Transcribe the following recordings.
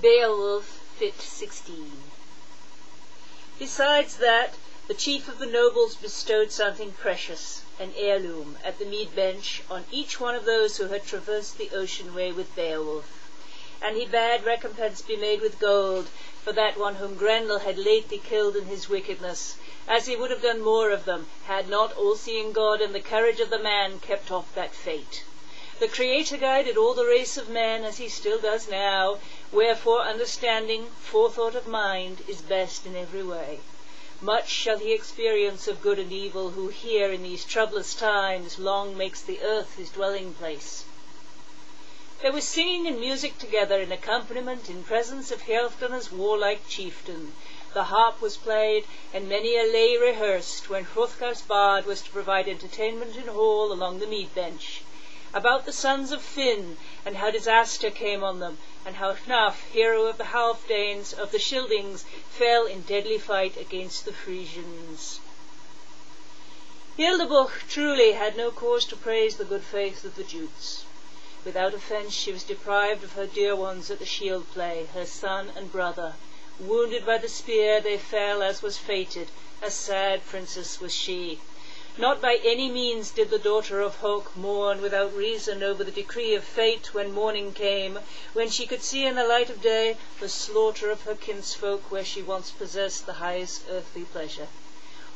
Beowulf, fitt 16. Besides that, the chief of the nobles bestowed something precious, an heirloom, at the mead bench on each one of those who had traversed the ocean way with Beowulf. And he bade recompense be made with gold for that one whom Grendel had lately killed in his wickedness, as he would have done more of them, had not all-seeing God and the courage of the man kept off that fate. The Creator guided all the race of men, as he still does now, wherefore understanding, forethought of mind, is best in every way. Much shall he experience of good and evil, who here in these troublous times long makes the earth his dwelling place. There was singing and music together in accompaniment in presence of Healfdene's warlike chieftain. The harp was played, and many a lay rehearsed, when Hrothgar's bard was to provide entertainment in hall along the mead bench. About the sons of Finn, and how disaster came on them, and how Hnaf, hero of the Halfdanes, of the Scyldings, fell in deadly fight against the Frisians. Hildeburh truly had no cause to praise the good faith of the Jutes. Without offence she was deprived of her dear ones at the shield play, her son and brother. Wounded by the spear they fell as was fated, a sad princess was she. Not by any means did the daughter of Hauk mourn without reason over the decree of fate when morning came, when she could see in the light of day the slaughter of her kinsfolk where she once possessed the highest earthly pleasure.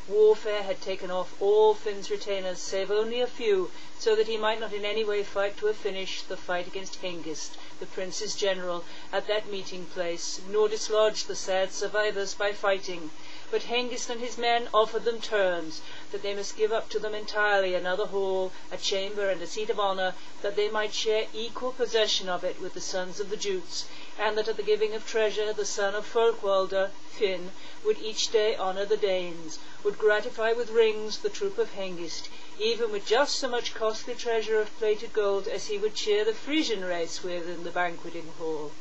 Warfare had taken off all Finn's retainers, save only a few, so that he might not in any way fight to a finish the fight against Hengist, the prince's general, at that meeting place, nor dislodge the sad survivors by fighting. But Hengist and his men offered them terms, that they must give up to them entirely another hall, a chamber, and a seat of honour, that they might share equal possession of it with the sons of the Jutes, and that at the giving of treasure the son of Folkwalda, Finn, would each day honour the Danes, would gratify with rings the troop of Hengist, even with just so much costly treasure of plated gold as he would cheer the Frisian race with in the banqueting hall.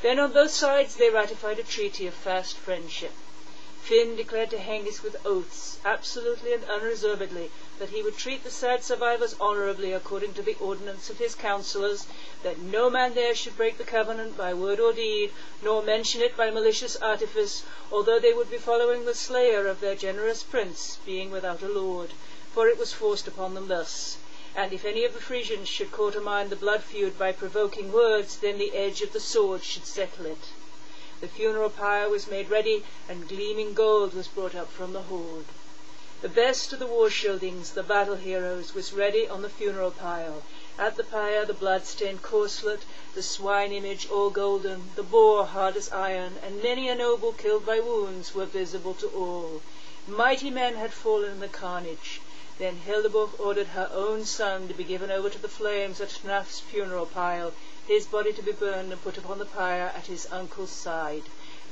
Then on both sides they ratified a treaty of fast friendship. Finn declared to Hengist with oaths, absolutely and unreservedly, that he would treat the sad survivors honourably according to the ordinance of his counsellors, that no man there should break the covenant by word or deed, nor mention it by malicious artifice, although they would be following the slayer of their generous prince, being without a lord, for it was forced upon them thus. And if any of the Frisians should call to mind the blood feud by provoking words, then the edge of the sword should settle it. The funeral pyre was made ready, and gleaming gold was brought up from the hoard. The best of the war-Scyldings, the battle heroes, was ready on the funeral pile. At the pyre the blood-stained corslet, the swine image all golden, the boar hard as iron, and many a noble killed by wounds were visible to all. Mighty men had fallen in the carnage. Then Hildeburh ordered her own son to be given over to the flames at Hnaf's funeral pile, his body to be burned and put upon the pyre at his uncle's side.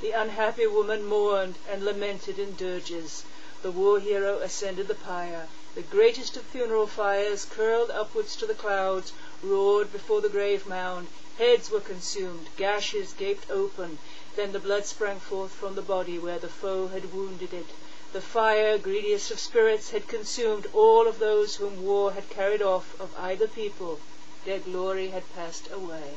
The unhappy woman mourned and lamented in dirges. The war hero ascended the pyre. The greatest of funeral fires, curled upwards to the clouds, roared before the grave mound. Heads were consumed, gashes gaped open. Then the blood sprang forth from the body where the foe had wounded it. The fire, greediest of spirits, had consumed all of those whom war had carried off of either people. Their glory had passed away.